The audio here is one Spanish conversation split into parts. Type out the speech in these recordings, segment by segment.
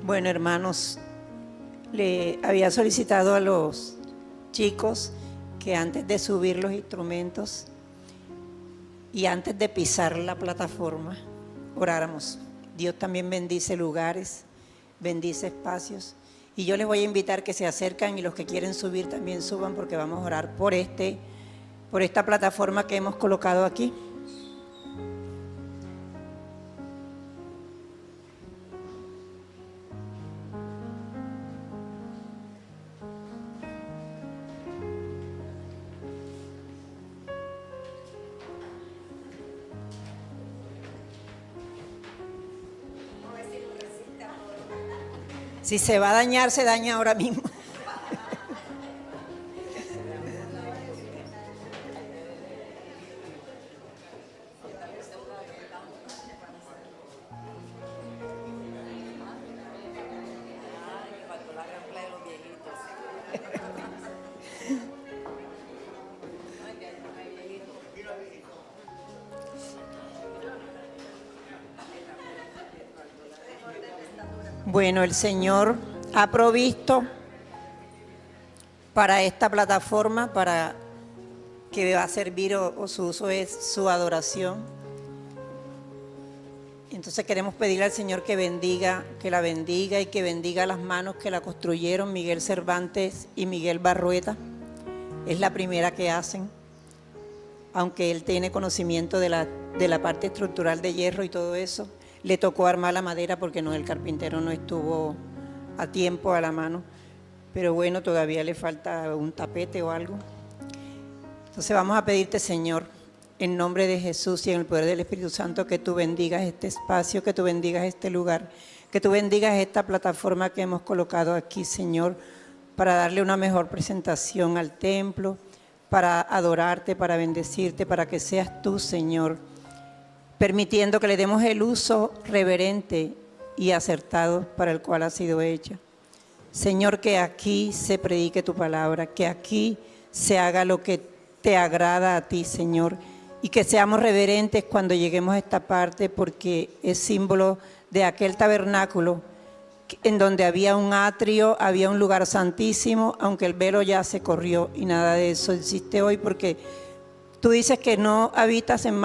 Bueno, hermanos, le había solicitado a los chicos que antes de subir los instrumentos y antes de pisar la plataforma, oráramos. Dios también bendice lugares, bendice espacios. Y yo les voy a invitar que se acercan y los que quieren subir también suban, porque vamos a orar por esta plataforma que hemos colocado aquí. Si se va a dañar, se daña ahora mismo. Bueno, el Señor ha provisto para esta plataforma, para que va a servir o su uso es su adoración. Entonces queremos pedirle al Señor que la bendiga y que bendiga las manos que la construyeron, Miguel Cervantes y Miguel Barrueta. Es la primera que hacen, aunque él tiene conocimiento de la parte estructural de hierro y todo eso. Le tocó armar la madera porque el carpintero no estuvo a tiempo a la mano. Pero bueno, todavía le falta un tapete o algo. Entonces vamos a pedirte, Señor, en nombre de Jesús y en el poder del Espíritu Santo, que tú bendigas este espacio, que tú bendigas este lugar, que tú bendigas esta plataforma que hemos colocado aquí, Señor, para darle una mejor presentación al templo, para adorarte, para bendecirte, para que seas tú, Señor, permitiendo que le demos el uso reverente y acertado para el cual ha sido hecha. Señor, que aquí se predique tu palabra, que aquí se haga lo que te agrada a ti, Señor, y que seamos reverentes cuando lleguemos a esta parte, porque es símbolo de aquel tabernáculo en donde había un atrio, había un lugar santísimo, aunque el velo ya se corrió y nada de eso existe hoy, porque tú dices que no habitas en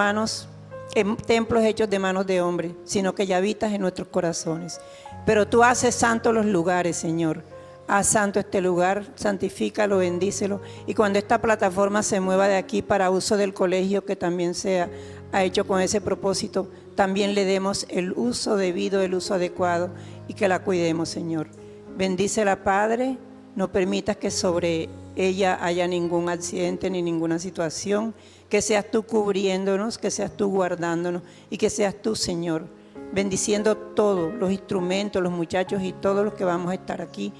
templos hechos de manos de hombre, sino que ya habitas en nuestros corazones. Pero tú haces santos los lugares, Señor. Haz santo este lugar, santifícalo, bendícelo. Y cuando esta plataforma se mueva de aquí para uso del colegio, que también ha hecho con ese propósito, también le demos el uso debido, el uso adecuado, y que la cuidemos, Señor. Bendícela, Padre. No permitas que sobre ella haya ningún accidente ni ninguna situación. Que seas tú cubriéndonos, que seas tú guardándonos y que seas tú, Señor, bendiciendo todos los instrumentos, los muchachos y todos los que vamos a estar aquí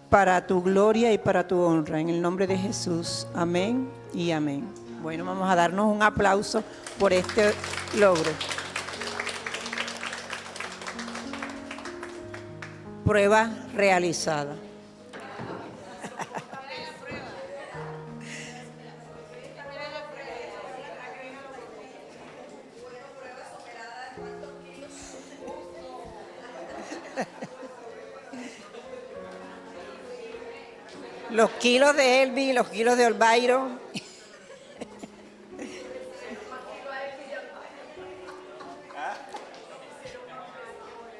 para tu gloria y para tu honra. En el nombre de Jesús, amén y amén. Bueno, vamos a darnos un aplauso por este logro. Prueba realizada. Los kilos de Elvi, los kilos de Olvairo.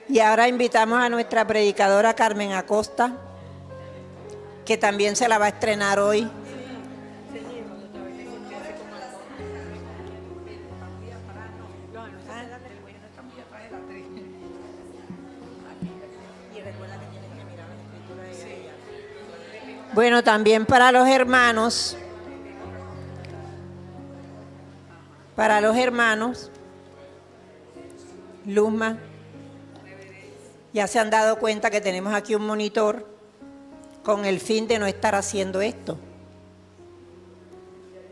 Y ahora invitamos a nuestra predicadora Carmen Acosta, que también se la va a estrenar hoy. Bueno, también para los hermanos, Luzma, ya se han dado cuenta que tenemos aquí un monitor con el fin de no estar haciendo esto,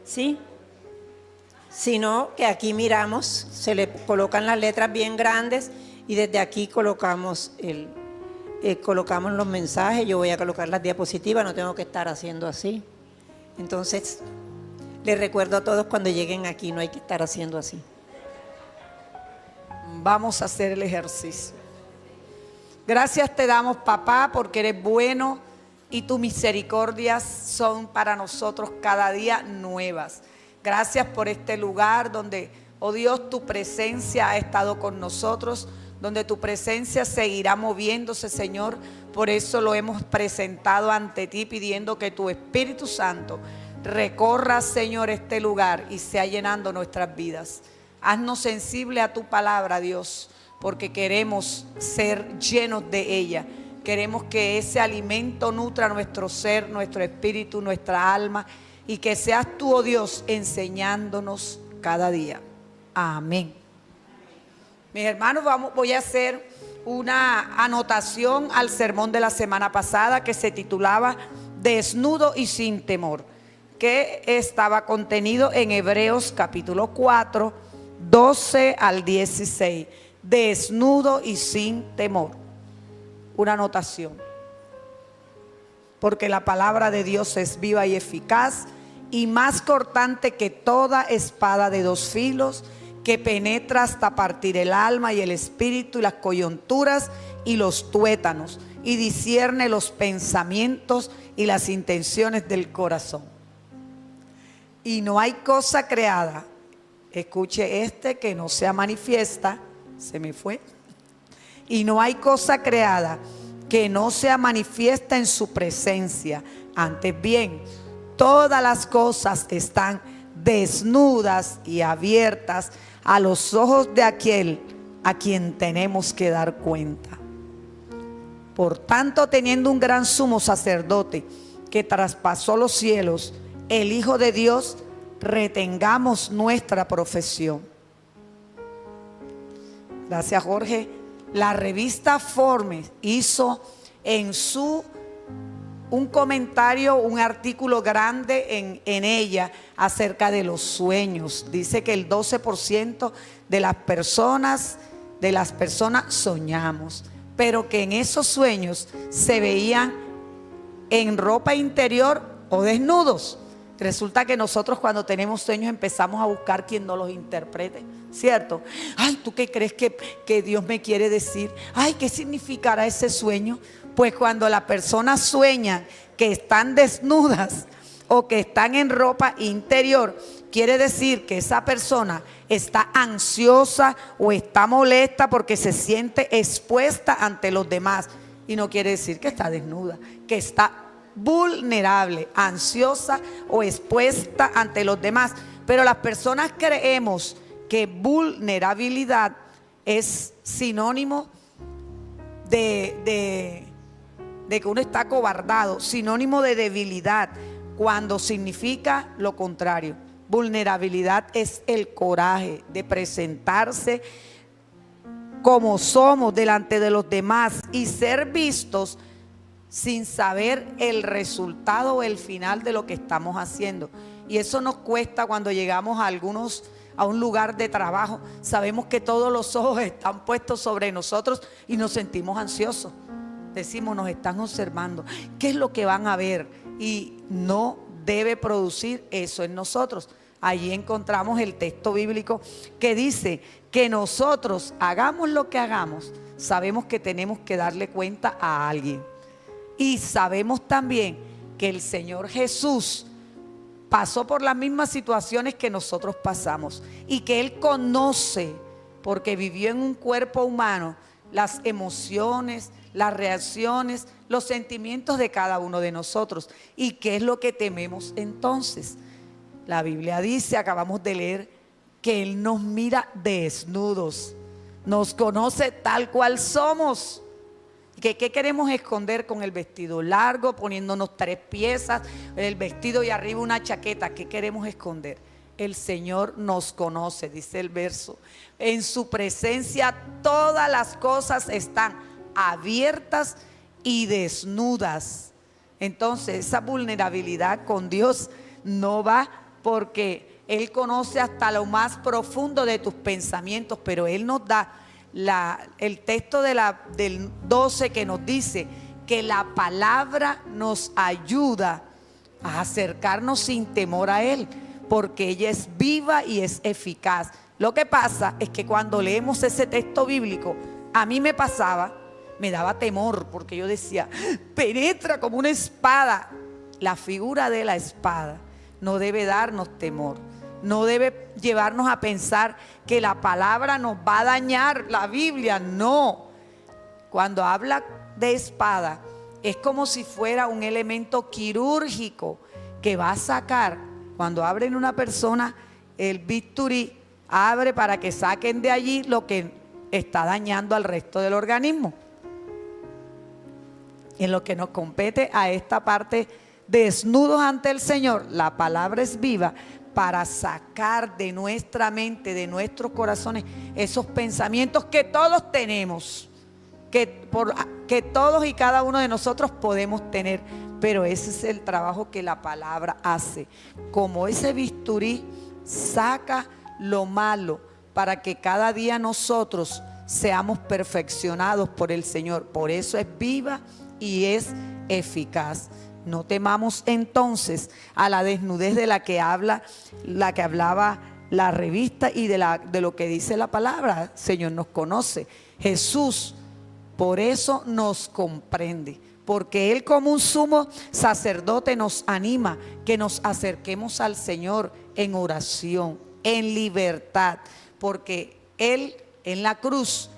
¿sí? Sino que aquí miramos, se le colocan las letras bien grandes y desde aquí colocamos los mensajes. Yo voy a colocar las diapositivas, no tengo que estar haciendo así. Entonces, les recuerdo a todos, cuando lleguen aquí no hay que estar haciendo así. Vamos a hacer el ejercicio. Gracias te damos, papá, porque eres bueno y tus misericordias son para nosotros cada día nuevas. Gracias por este lugar donde, oh Dios, tu presencia ha estado con nosotros, donde tu presencia seguirá moviéndose, Señor. Por eso lo hemos presentado ante ti, pidiendo que tu Espíritu Santo recorra, Señor, este lugar y sea llenando nuestras vidas. Haznos sensible a tu palabra, Dios, porque queremos ser llenos de ella. Queremos que ese alimento nutra nuestro ser, nuestro espíritu, nuestra alma, y que seas tú, oh Dios, enseñándonos cada día. Amén. Mis hermanos, voy a hacer una anotación al sermón de la semana pasada que se titulaba Desnudo y sin temor, que estaba contenido en Hebreos capítulo 4, 12 al 16. Desnudo y sin temor. Una anotación. Porque la palabra de Dios es viva y eficaz y más cortante que toda espada de dos filos, que penetra hasta partir el alma y el espíritu y las coyunturas y los tuétanos, y discierne los pensamientos y las intenciones del corazón. Y no hay cosa creada, escuche que no sea manifiesta, se me fue. Y no hay cosa creada que no sea manifiesta en su presencia. Antes bien, todas las cosas están desnudas y abiertas a los ojos de aquel a quien tenemos que dar cuenta. Por tanto, teniendo un gran sumo sacerdote que traspasó los cielos, el Hijo de Dios, retengamos nuestra profesión. Gracias, Jorge. La revista Forbes hizo en un comentario, un artículo grande en ella acerca de los sueños. Dice que el 12% de las personas soñamos, pero que en esos sueños se veían en ropa interior o desnudos. Resulta que nosotros cuando tenemos sueños empezamos a buscar quien nos los interprete, ¿cierto? Ay, ¿tú qué crees que Dios me quiere decir? Ay, ¿qué significará ese sueño? Pues cuando las personas sueñan que están desnudas o que están en ropa interior, quiere decir que esa persona está ansiosa o está molesta porque se siente expuesta ante los demás. Y no quiere decir que está desnuda, que está vulnerable, ansiosa o expuesta ante los demás. Pero las personas creemos que vulnerabilidad es sinónimo de que uno está acobardado, sinónimo de debilidad, cuando significa lo contrario. Vulnerabilidad es el coraje de presentarse como somos delante de los demás y ser vistos sin saber el resultado o el final de lo que estamos haciendo. Y eso nos cuesta cuando llegamos a un lugar de trabajo. Sabemos que todos los ojos están puestos sobre nosotros y nos sentimos ansiosos. Decimos, nos están observando. ¿Qué es lo que van a ver? Y no debe producir eso en nosotros. Allí encontramos el texto bíblico que dice que nosotros, hagamos lo que hagamos, sabemos que tenemos que darle cuenta a alguien. Y sabemos también que el Señor Jesús pasó por las mismas situaciones que nosotros pasamos y que Él conoce, porque vivió en un cuerpo humano, las emociones, las reacciones, los sentimientos de cada uno de nosotros. ¿Y qué es lo que tememos entonces? La Biblia dice, acabamos de leer, que Él nos mira desnudos, nos conoce tal cual somos. ¿Qué queremos esconder con el vestido largo, poniéndonos 3 piezas, el vestido y arriba una chaqueta? ¿Qué queremos esconder? El Señor nos conoce, dice el verso. En su presencia todas las cosas están abiertas y desnudas. Entonces esa vulnerabilidad con Dios no va, porque Él conoce hasta lo más profundo de tus pensamientos, pero Él nos da el texto del 12 que nos dice que la palabra nos ayuda a acercarnos sin temor a Él, porque ella es viva y es eficaz. Lo que pasa es que cuando leemos ese texto bíblico, a mí me pasaba me daba temor, porque yo decía, penetra como una espada. La figura de la espada no debe darnos temor, no debe llevarnos a pensar que la palabra nos va a dañar, la Biblia, no. Cuando habla de espada, es como si fuera un elemento quirúrgico que va a sacar, cuando abren una persona, el bisturí abre para que saquen de allí lo que está dañando al resto del organismo. En lo que nos compete a esta parte, desnudos ante el Señor, la palabra es viva para sacar de nuestra mente, de nuestros corazones, esos pensamientos que todos tenemos, que todos y cada uno de nosotros podemos tener, pero ese es el trabajo que la palabra hace. Como ese bisturí saca lo malo para que cada día nosotros seamos perfeccionados por el Señor. Por eso es viva y es eficaz. No temamos entonces a la desnudez de la que hablaba la revista y de lo que dice la palabra. El Señor nos conoce. Jesús por eso nos comprende, porque Él como un sumo sacerdote nos anima que nos acerquemos al Señor en oración, en libertad, porque Él en la cruz,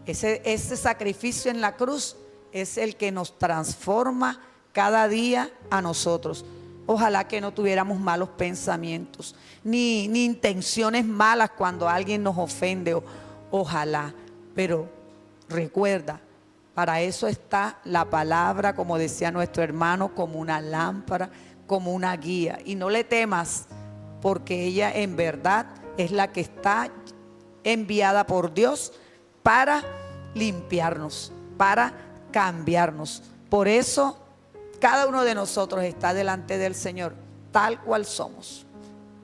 ese sacrificio en la cruz es el que nos transforma cada día a nosotros. Ojalá que no tuviéramos malos pensamientos, ni intenciones malas cuando alguien nos ofende, ojalá, pero recuerda, para eso está la palabra, como decía nuestro hermano, como una lámpara, como una guía. Y no le temas, porque ella en verdad es la que está enviada por Dios para limpiarnos, para cambiarnos. Por eso cada uno de nosotros está delante del Señor tal cual somos,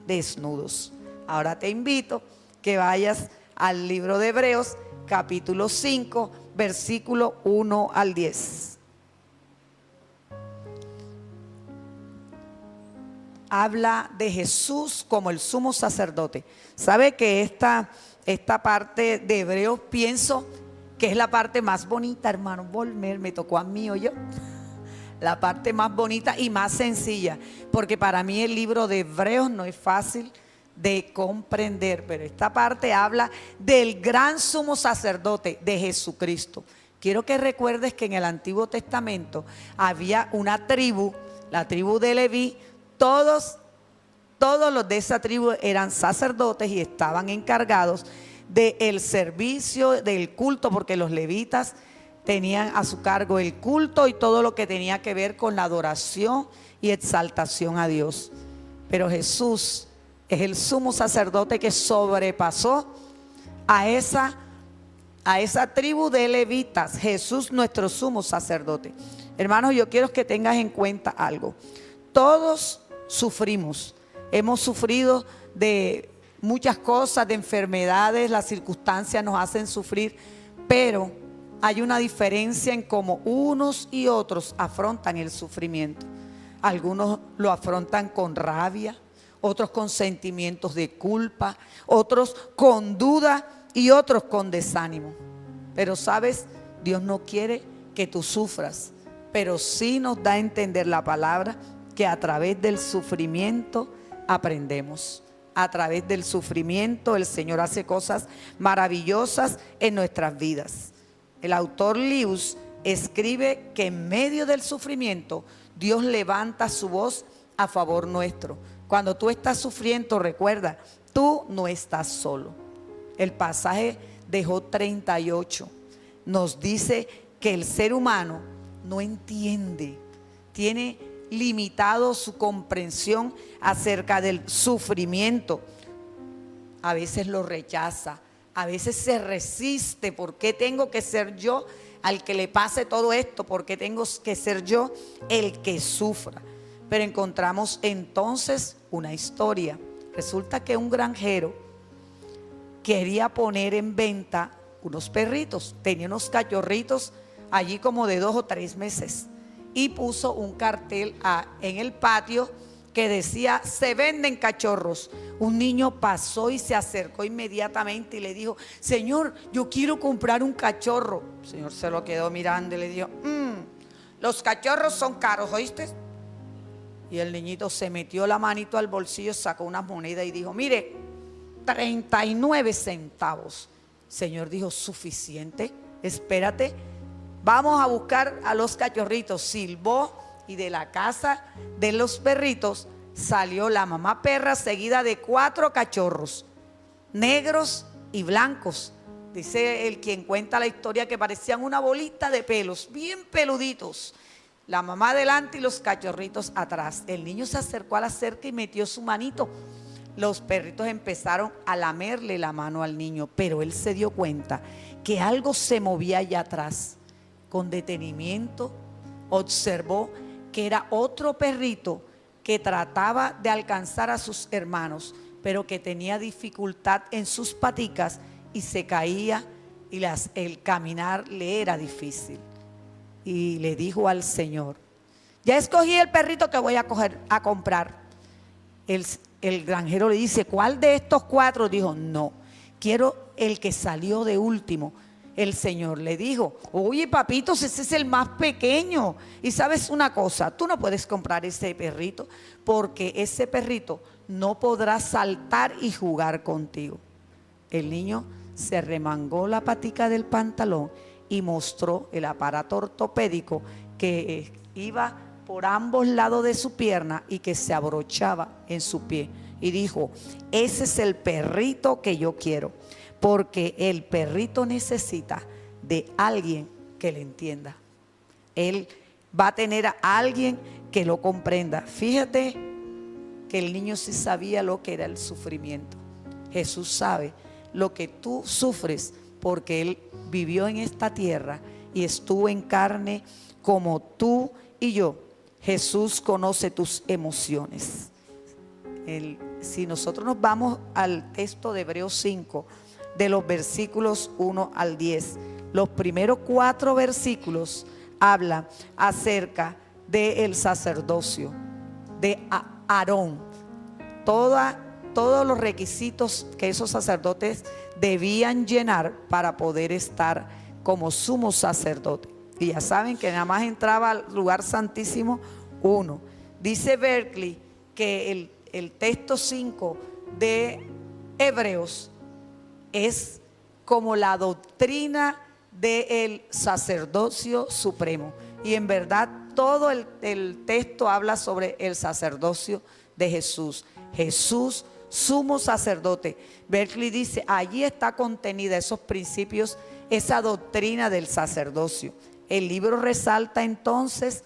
desnudos. Ahora te invito que vayas al libro de Hebreos, capítulo 5, versículo 1 al 10. Habla de Jesús como el sumo sacerdote. ¿Sabe que esta parte de Hebreos pienso que es la parte más bonita, hermano Volmer? Me tocó a mí o yo. La parte más bonita y más sencilla, porque para mí el libro de Hebreos no es fácil de comprender, pero esta parte habla del gran sumo sacerdote de Jesucristo. Quiero que recuerdes que en el Antiguo Testamento había una tribu, la tribu de Leví. Todos los de esa tribu eran sacerdotes y estaban encargados del servicio, del culto, porque los levitas tenían a su cargo el culto y todo lo que tenía que ver con la adoración y exaltación a Dios. Pero Jesús es el sumo sacerdote que sobrepasó a esa tribu de levitas. Jesús, nuestro sumo sacerdote. Hermanos, yo quiero que tengas en cuenta algo. Todos sufrimos, hemos sufrido de muchas cosas, de enfermedades, las circunstancias nos hacen sufrir, pero hay una diferencia en cómo unos y otros afrontan el sufrimiento. Algunos lo afrontan con rabia, otros con sentimientos de culpa, otros con duda y otros con desánimo. Pero sabes, Dios no quiere que tú sufras, pero sí nos da a entender la palabra que a través del sufrimiento aprendemos. A través del sufrimiento el Señor hace cosas maravillosas en nuestras vidas. El autor Lewis escribe que en medio del sufrimiento Dios levanta su voz a favor nuestro. Cuando tú estás sufriendo, recuerda, tú no estás solo. El pasaje de Job 38 nos dice que el ser humano no entiende, tiene limitado su comprensión acerca del sufrimiento. A veces lo rechaza, a veces se resiste. ¿Por qué tengo que ser yo al que le pase todo esto? ¿Por qué tengo que ser yo el que sufra? Pero encontramos entonces una historia. Resulta que un granjero quería poner en venta unos perritos. Tenía unos cachorritos allí como de 2 o 3 meses. Y puso un cartel en el patio que decía: se venden cachorros. Un niño pasó y se acercó inmediatamente y le dijo: Señor, yo quiero comprar un cachorro. El Señor se lo quedó mirando y le dijo: los cachorros son caros, ¿oíste? Y el niñito se metió la manito al bolsillo, sacó una moneda y dijo: mire, 39 centavos. El Señor dijo: suficiente, espérate, vamos a buscar a los cachorritos. Silbó y de la casa de los perritos salió la mamá perra seguida de 4 cachorros, negros y blancos. Dice el quien cuenta la historia que parecían una bolita de pelos, bien peluditos. La mamá adelante y los cachorritos atrás. El niño se acercó a la cerca y metió su manito. Los perritos empezaron a lamerle la mano al niño, pero él se dio cuenta que algo se movía allá atrás. Con detenimiento observó que era otro perrito que trataba de alcanzar a sus hermanos, pero que tenía dificultad en sus paticas y se caía y el caminar le era difícil. Y le dijo al Señor: ya escogí el perrito que voy a comprar. El granjero le dice: ¿cuál de estos 4? Dijo: no, quiero el que salió de último. El Señor le dijo: oye, papitos, ese es el más pequeño. Y sabes una cosa, tú no puedes comprar ese perrito, porque ese perrito no podrá saltar y jugar contigo. El niño se remangó la patica del pantalón y mostró el aparato ortopédico que iba por ambos lados de su pierna y que se abrochaba en su pie. Y dijo: ese es el perrito que yo quiero, porque el perrito necesita de alguien que le entienda. Él va a tener a alguien que lo comprenda. Fíjate que el niño sí sabía lo que era el sufrimiento. Jesús sabe lo que tú sufres, porque Él vivió en esta tierra y estuvo en carne como tú y yo. Jesús conoce tus emociones. Si nosotros nos vamos al texto de Hebreos 5, de los versículos 1 al 10, los primeros 4 versículos hablan acerca del sacerdocio de Aarón. Todos los requisitos que esos sacerdotes debían llenar para poder estar como sumo sacerdote. Y ya saben que nada más entraba al lugar santísimo uno. Dice Berkeley que el texto 5 de Hebreos es como la doctrina del sacerdocio supremo. Y en verdad todo el texto habla sobre el sacerdocio de Jesús. Jesús, sumo sacerdote. Berkeley dice: allí está contenida esos principios, esa doctrina del sacerdocio. El libro resalta entonces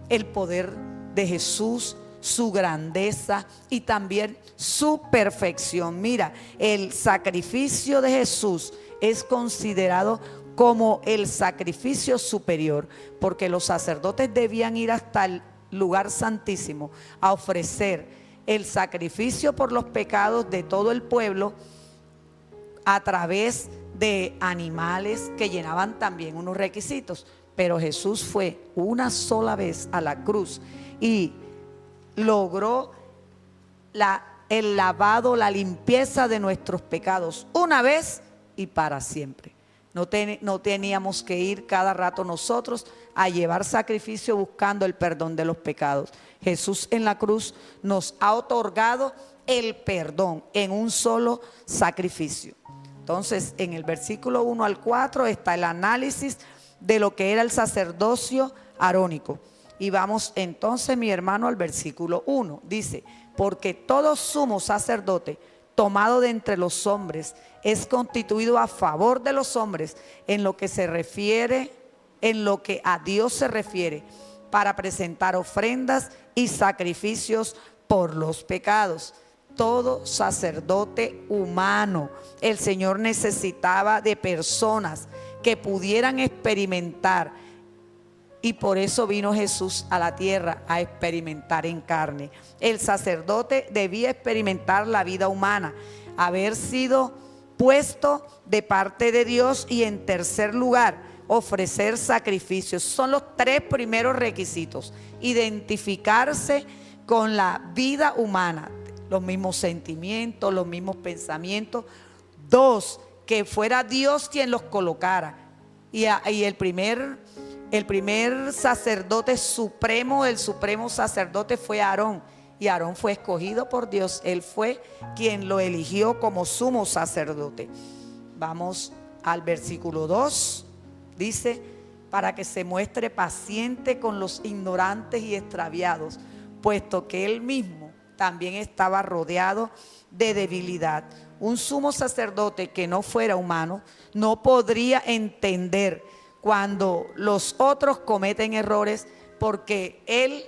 el poder de Jesús, su grandeza y también su perfección. Mira, el sacrificio de Jesús es considerado como el sacrificio superior, porque los sacerdotes debían ir hasta el lugar santísimo a ofrecer el sacrificio por los pecados de todo el pueblo a través de animales que llenaban también unos requisitos. Pero Jesús fue una sola vez a la cruz y logró el lavado, la limpieza de nuestros pecados una vez y para siempre. No teníamos que ir cada rato nosotros a llevar sacrificio buscando el perdón de los pecados. Jesús en la cruz nos ha otorgado el perdón en un solo sacrificio. Entonces, en el versículo 1 al 4 está el análisis de lo que era el sacerdocio arónico. Y vamos entonces, mi hermano, al versículo 1. Dice: porque todo sumo sacerdote tomado de entre los hombres es constituido a favor de los hombres en lo que se refiere, en lo que a Dios se refiere, para presentar ofrendas y sacrificios por los pecados. Todo sacerdote humano, el Señor necesitaba de personas que pudieran experimentar, y por eso vino Jesús a la tierra a experimentar en carne. El sacerdote debía experimentar la vida humana, haber sido puesto de parte de Dios, y en tercer lugar, ofrecer sacrificios. Son los 3 primeros requisitos: identificarse con la vida humana, los mismos sentimientos, los mismos pensamientos. 2, que fuera Dios quien los colocara. Y el primer sacerdote supremo, el supremo sacerdote fue Aarón. Y Aarón fue escogido por Dios. Él fue quien lo eligió como sumo sacerdote. Vamos al versículo 2. Dice: para que se muestre paciente con los ignorantes y extraviados, puesto que él mismo también estaba rodeado de debilidad. Un sumo sacerdote que no fuera humano no podría entender cuando los otros cometen errores, porque él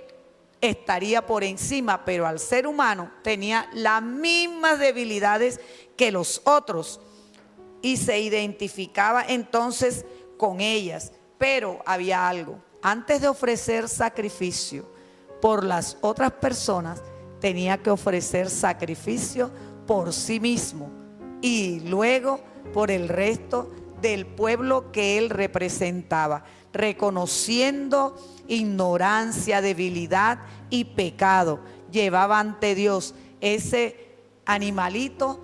estaría por encima, pero al ser humano tenía las mismas debilidades que los otros y se identificaba entonces con ellas. Pero había algo: antes de ofrecer sacrificio por las otras personas, tenía que ofrecer sacrificio por sí mismo y luego por el resto del pueblo que él representaba, reconociendo ignorancia, debilidad y pecado. Llevaba ante Dios ese animalito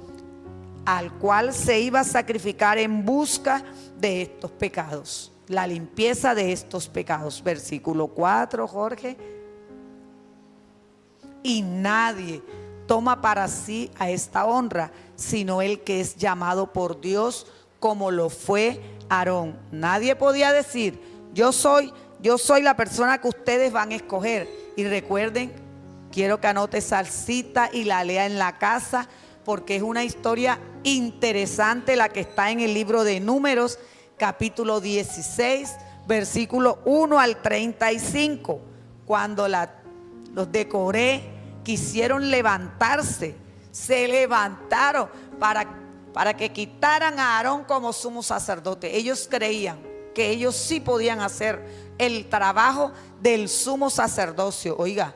al cual se iba a sacrificar en busca de estos pecados, la limpieza de estos pecados. Versículo 4, Jorge. Y nadie toma para sí a esta honra, sino el que es llamado por Dios, como lo fue Aarón. Nadie podía decir: yo soy la persona que ustedes van a escoger. Y recuerden, quiero que anote esa cita y la lea en la casa, porque es una historia interesante la que está en el libro de Números, capítulo 16, versículo 1 al 35. Cuando los de Coré quisieron levantarse, se levantaron para que quitaran a Aarón como sumo sacerdote. Ellos creían que ellos sí podían hacer el trabajo del sumo sacerdocio. Oiga,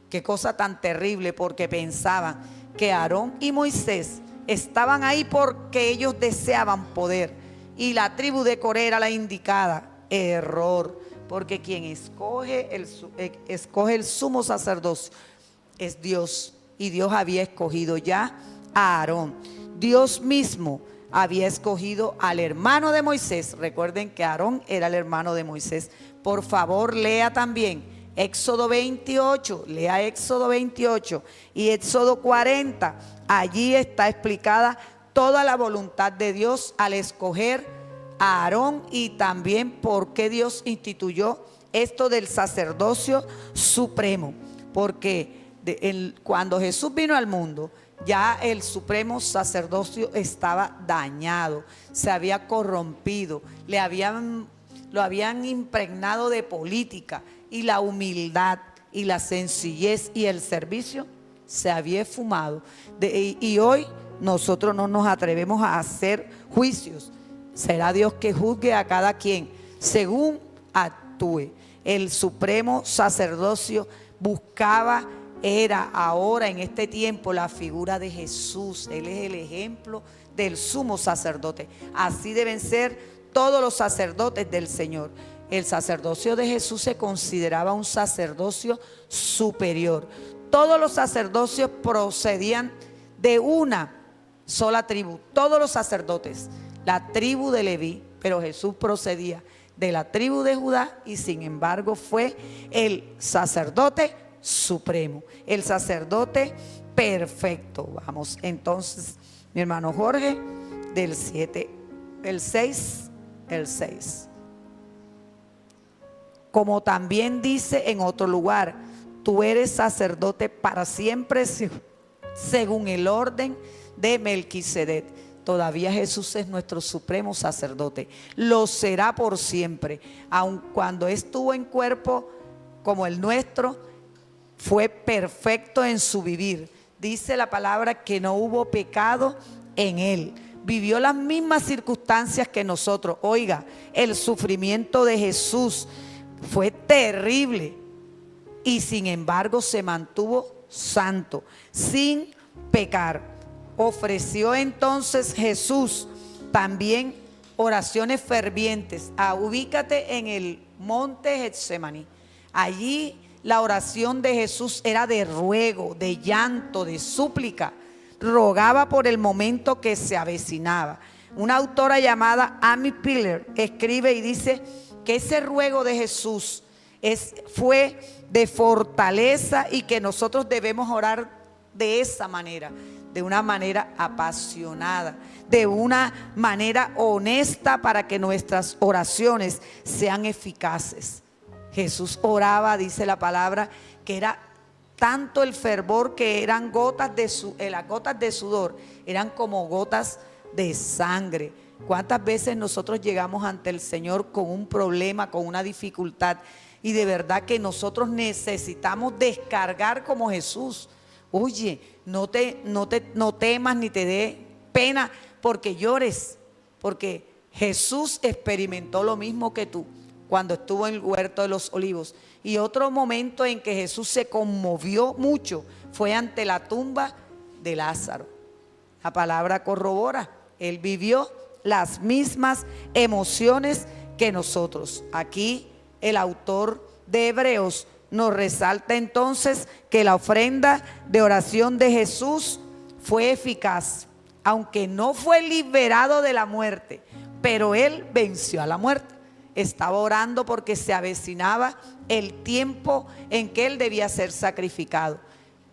qué cosa tan terrible, porque pensaban que Aarón y Moisés estaban ahí porque ellos deseaban poder y la tribu de Coré era la indicada. Error, porque quien escoge el sumo sacerdocio es Dios, y Dios había escogido ya a Aarón. Dios mismo había escogido al hermano de Moisés. Recuerden que Aarón era el hermano de Moisés. Por favor, lea también Éxodo 28, lea Éxodo 28 y Éxodo 40. Allí está explicada toda la voluntad de Dios al escoger a Aarón, y también por qué Dios instituyó esto del sacerdocio supremo. Porque cuando Jesús vino al mundo, ya el supremo sacerdocio estaba dañado, se había corrompido, lo habían impregnado de política, y la humildad y la sencillez y el servicio se había esfumado. Y hoy nosotros no nos atrevemos a hacer juicios. Será Dios que juzgue a cada quien según actúe. El supremo sacerdocio buscaba, era ahora en este tiempo, la figura de Jesús. Él es el ejemplo del sumo sacerdote. Así deben ser todos los sacerdotes del Señor. El sacerdocio de Jesús se consideraba un sacerdocio superior. Todos los sacerdocios procedían de una sola tribu, todos los sacerdotes, la tribu de Leví, pero Jesús procedía de la tribu de Judá, y sin embargo fue el sacerdote supremo, el sacerdote perfecto. Vamos entonces, mi hermano Jorge, del 7, el 6. Como también dice en otro lugar: tú eres sacerdote para siempre según el orden de Melquisedec. Todavía Jesús es nuestro supremo sacerdote, lo será por siempre. Aun cuando estuvo en cuerpo como el nuestro, fue perfecto en su vivir. Dice la palabra que no hubo pecado en él. Vivió las mismas circunstancias que nosotros. Oiga, el sufrimiento de Jesús fue terrible, y sin embargo se mantuvo santo, sin pecar. Ofreció entonces Jesús también oraciones fervientes. Ubícate en el monte Getsemaní. Allí La oración de Jesús era de ruego, de llanto, de súplica. Rogaba por el momento que se avecinaba. Una autora llamada Amy Piller escribe y dice que ese ruego de Jesús fue de fortaleza y que nosotros debemos orar de esa manera, de una manera apasionada, de una manera honesta para que nuestras oraciones sean eficaces. Jesús oraba, dice la palabra, que era tanto el fervor que eran las gotas de sudor, eran como gotas de sangre. ¿Cuántas veces nosotros llegamos ante el Señor con un problema, con una dificultad? Y de verdad que nosotros necesitamos descargar como Jesús. Oye, no temas ni te dé pena porque llores, porque Jesús experimentó lo mismo que tú cuando estuvo en el huerto de los olivos. Y otro momento en que Jesús se conmovió mucho fue ante la tumba de Lázaro. La palabra corrobora, él vivió las mismas emociones que nosotros. Aquí el autor de Hebreos nos resalta entonces que la ofrenda de oración de Jesús fue eficaz, aunque no fue liberado de la muerte, pero él venció a la muerte. Estaba orando porque se avecinaba el tiempo en que él debía ser sacrificado.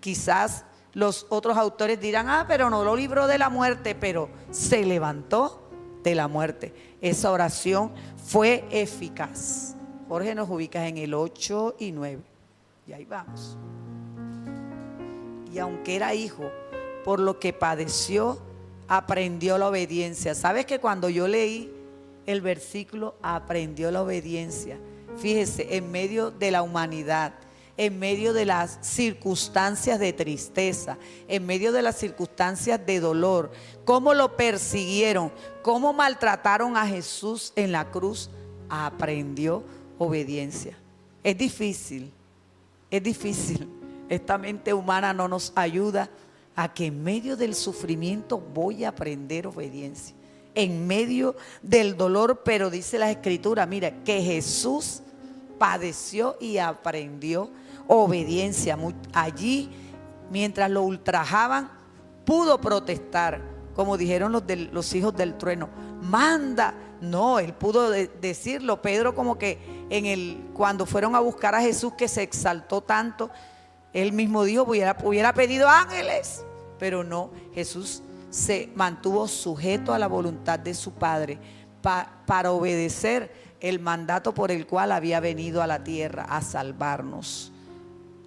Quizás los otros autores dirán, pero no lo libró de la muerte, pero se levantó de la muerte. Esa oración fue eficaz. Jorge, nos ubicas en el 8 y 9. Y ahí vamos. Y aunque era hijo, por lo que padeció, aprendió la obediencia. ¿Sabes que cuando yo leí el versículo, aprendió la obediencia? Fíjese, en medio de la humanidad, en medio de las circunstancias de tristeza, en medio de las circunstancias de dolor, cómo lo persiguieron, cómo maltrataron a Jesús en la cruz, aprendió obediencia. Es difícil. Esta mente humana no nos ayuda a que en medio del sufrimiento voy a aprender obediencia. En medio del dolor, pero dice la Escritura, mira, que Jesús padeció y aprendió obediencia. Allí, mientras lo ultrajaban, pudo protestar, como dijeron los hijos del trueno, manda. No, él pudo decirlo. Pedro, como que cuando fueron a buscar a Jesús, que se exaltó tanto, él mismo dijo, hubiera pedido ángeles, pero no, Jesús se mantuvo sujeto a la voluntad de su Padre para obedecer el mandato por el cual había venido a la tierra a salvarnos.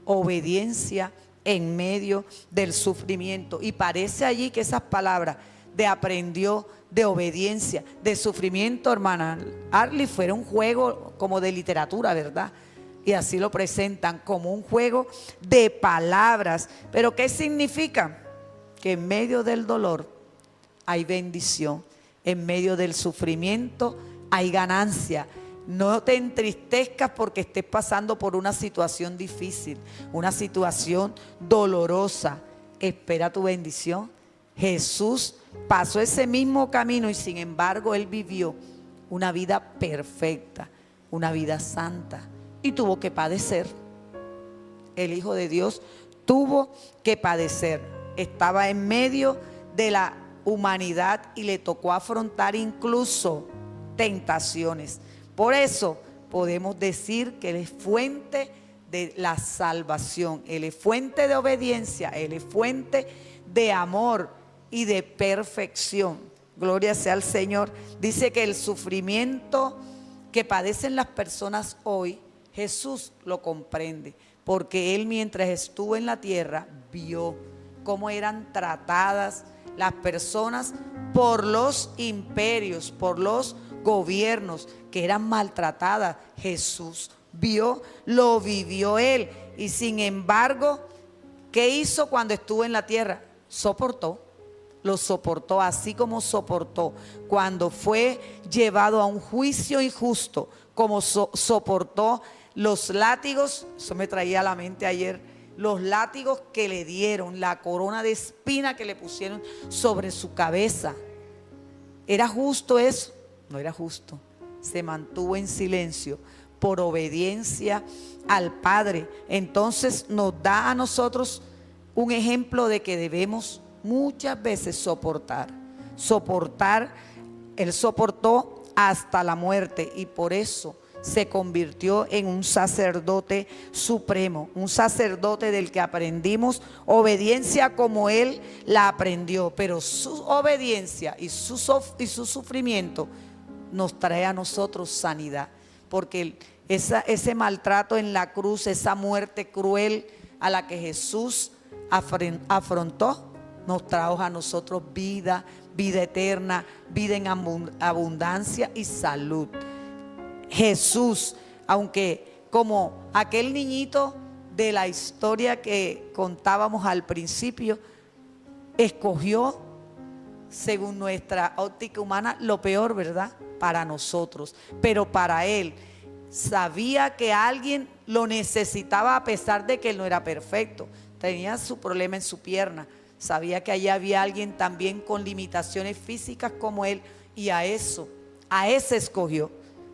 Obediencia en medio del sufrimiento. Y parece allí que esas palabras de aprendió, de obediencia, de sufrimiento, hermana Arly, fuera un juego como de literatura, ¿verdad? Y así lo presentan, como un juego de palabras. Pero ¿qué significa? Que en medio del dolor hay bendición, en medio del sufrimiento hay ganancia. No te entristezcas porque estés pasando por una situación difícil, una situación dolorosa. Espera tu bendición. Jesús pasó ese mismo camino y sin embargo él vivió una vida perfecta, una vida santa, y tuvo que padecer. El Hijo de Dios tuvo que padecer. Estaba en medio de la humanidad y le tocó afrontar incluso tentaciones. Por eso podemos decir que Él es fuente de la salvación, Él es fuente de obediencia, Él es fuente de amor y de perfección. Gloria sea al Señor. Dice que el sufrimiento que padecen las personas hoy, Jesús lo comprende, porque Él, mientras estuvo en la tierra, vio cómo eran tratadas las personas por los imperios, por los gobiernos, que eran maltratadas. Jesús vio, lo vivió Él, y sin embargo, ¿qué hizo cuando estuvo en la tierra? Soportó. Lo soportó, así como soportó cuando fue llevado a un juicio injusto, como soportó los látigos. Eso me traía a la mente ayer, los látigos que le dieron, la corona de espina que le pusieron sobre su cabeza. ¿Era justo eso? No era justo. Se mantuvo en silencio por obediencia al Padre. Entonces nos da a nosotros un ejemplo de que debemos muchas veces soportar. Él soportó hasta la muerte y por eso se convirtió en un sacerdote supremo, un sacerdote del que aprendimos obediencia como Él la aprendió, pero su obediencia y su sufrimiento nos trae a nosotros sanidad, porque ese maltrato en la cruz, esa muerte cruel a la que Jesús afrontó, nos trajo a nosotros vida eterna, vida en abundancia y salud. Jesús, aunque como aquel niñito de la historia que contábamos al principio, escogió, según nuestra óptica humana, lo peor, ¿verdad? Para nosotros, pero para Él sabía que alguien lo necesitaba a pesar de que Él no era perfecto, tenía su problema en su pierna, sabía que allí había alguien también con limitaciones físicas como Él y a ese escogió.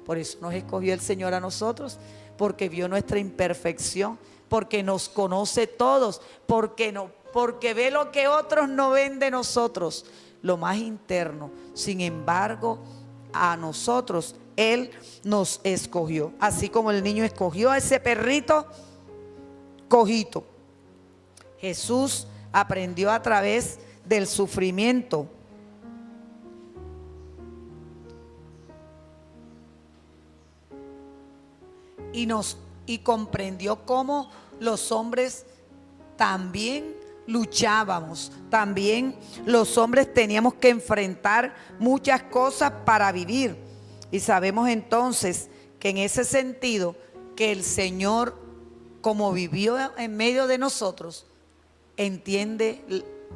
Por eso nos escogió el Señor a nosotros, porque vio nuestra imperfección, porque nos conoce todos, porque ve lo que otros no ven de nosotros, lo más interno. Sin embargo, a nosotros Él nos escogió, así como el niño escogió a ese perrito cojito. Jesús aprendió a través del sufrimiento. Y comprendió cómo los hombres también luchábamos, también los hombres teníamos que enfrentar muchas cosas para vivir. Y sabemos entonces que en ese sentido que el Señor, como vivió en medio de nosotros, entiende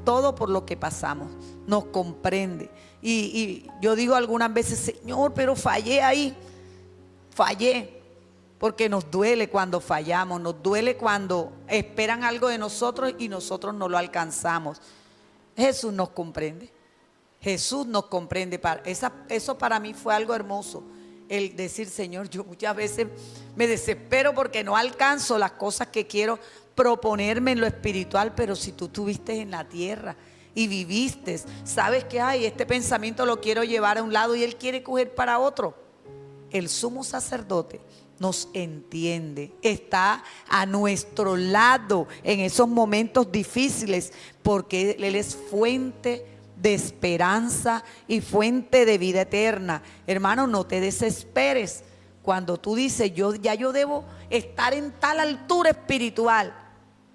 todo por lo que pasamos, nos comprende. Y yo digo algunas veces, Señor, pero fallé ahí, fallé. Porque nos duele cuando fallamos, nos duele cuando esperan algo de nosotros y nosotros no lo alcanzamos. Jesús nos comprende. Jesús nos comprende. Eso para mí fue algo hermoso. El decir, Señor, yo muchas veces me desespero porque no alcanzo las cosas que quiero proponerme en lo espiritual, pero si tú estuviste en la tierra y viviste, sabes que este pensamiento lo quiero llevar a un lado y Él quiere coger para otro. El sumo sacerdote nos entiende, está a nuestro lado en esos momentos difíciles, porque Él es fuente de esperanza y fuente de vida eterna. Hermano, no te desesperes cuando tú dices, yo debo estar en tal altura espiritual.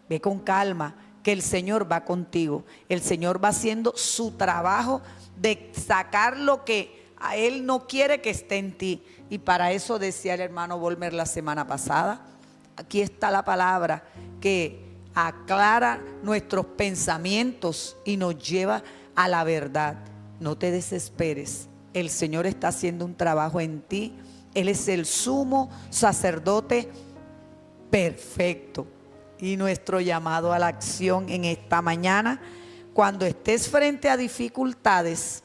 Ve con calma, que el Señor va contigo. El Señor va haciendo su trabajo de sacar lo que a Él no quiere que esté en ti. Y para eso decía el hermano Volmer la semana pasada, aquí está la palabra que aclara nuestros pensamientos y nos lleva a la verdad. No te desesperes, el Señor está haciendo un trabajo en ti. Él es el sumo sacerdote perfecto. Y nuestro llamado a la acción en esta mañana, cuando estés frente a dificultades,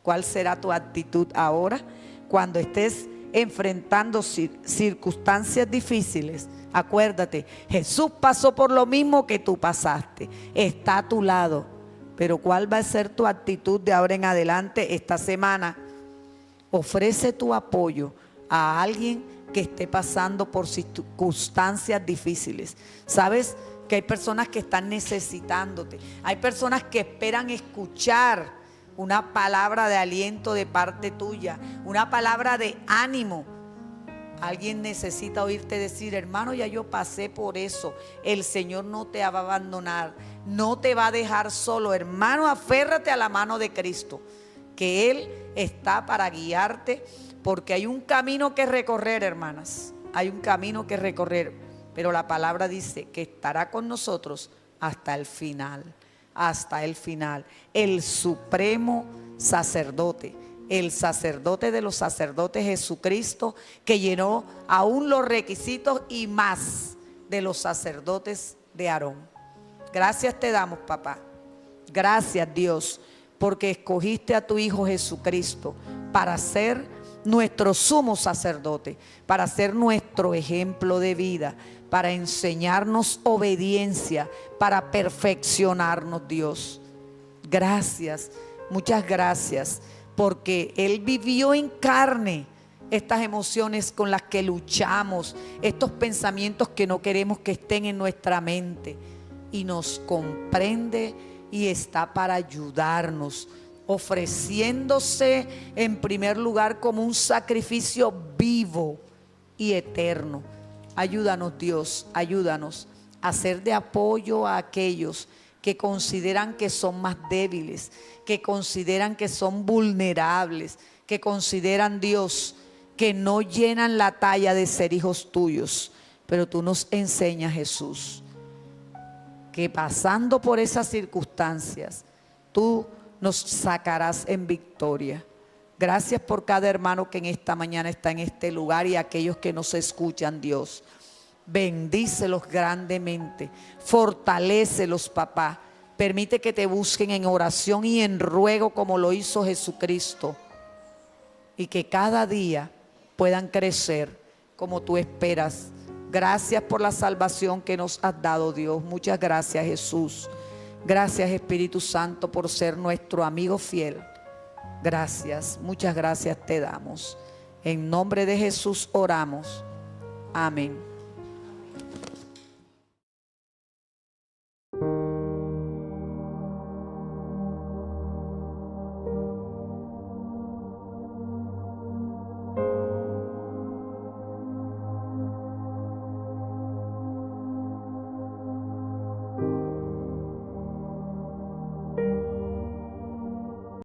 ¿cuál será tu actitud ahora? Cuando estés enfrentando circunstancias difíciles, acuérdate, Jesús pasó por lo mismo que tú pasaste, está a tu lado. Pero ¿cuál va a ser tu actitud de ahora en adelante esta semana? Ofrece tu apoyo a alguien que esté pasando por circunstancias difíciles. ¿Sabes? Que hay personas que están necesitándote, hay personas que esperan escuchar una palabra de aliento de parte tuya, una palabra de ánimo. Alguien necesita oírte decir, hermano, ya yo pasé por eso. El Señor no te va a abandonar, no te va a dejar solo. Hermano, aférrate a la mano de Cristo, que Él está para guiarte, porque hay un camino que recorrer, hermanas. Hay un camino que recorrer, pero la palabra dice que estará con nosotros hasta el final. Hasta el final. El supremo sacerdote, el sacerdote de los sacerdotes, Jesucristo, que llenó aún los requisitos y más de los sacerdotes de Aarón. Gracias te damos, papá. Gracias, Dios, porque escogiste a tu Hijo Jesucristo para ser nuestro sumo sacerdote, para ser nuestro ejemplo de vida, para enseñarnos obediencia, para perfeccionarnos, Dios. Gracias, muchas gracias, porque Él vivió en carne estas emociones con las que luchamos, estos pensamientos que no queremos que estén en nuestra mente, y nos comprende y está para ayudarnos, ofreciéndose en primer lugar como un sacrificio vivo y eterno. Ayúdanos, Dios, ayúdanos a ser de apoyo a aquellos que consideran que son más débiles, que consideran que son vulnerables, que consideran, Dios, que no llenan la talla de ser hijos tuyos. Pero tú nos enseñas, Jesús, que pasando por esas circunstancias, tú nos sacarás en victoria. Gracias por cada hermano que en esta mañana está en este lugar y aquellos que nos escuchan, Dios. Bendícelos grandemente, fortalécelos, papá. Permite que te busquen en oración y en ruego como lo hizo Jesucristo, y que cada día puedan crecer como tú esperas. Gracias por la salvación que nos has dado, Dios. Muchas gracias, Jesús. Gracias, Espíritu Santo, por ser nuestro amigo fiel. Gracias, muchas gracias te damos. En nombre de Jesús oramos. Amén.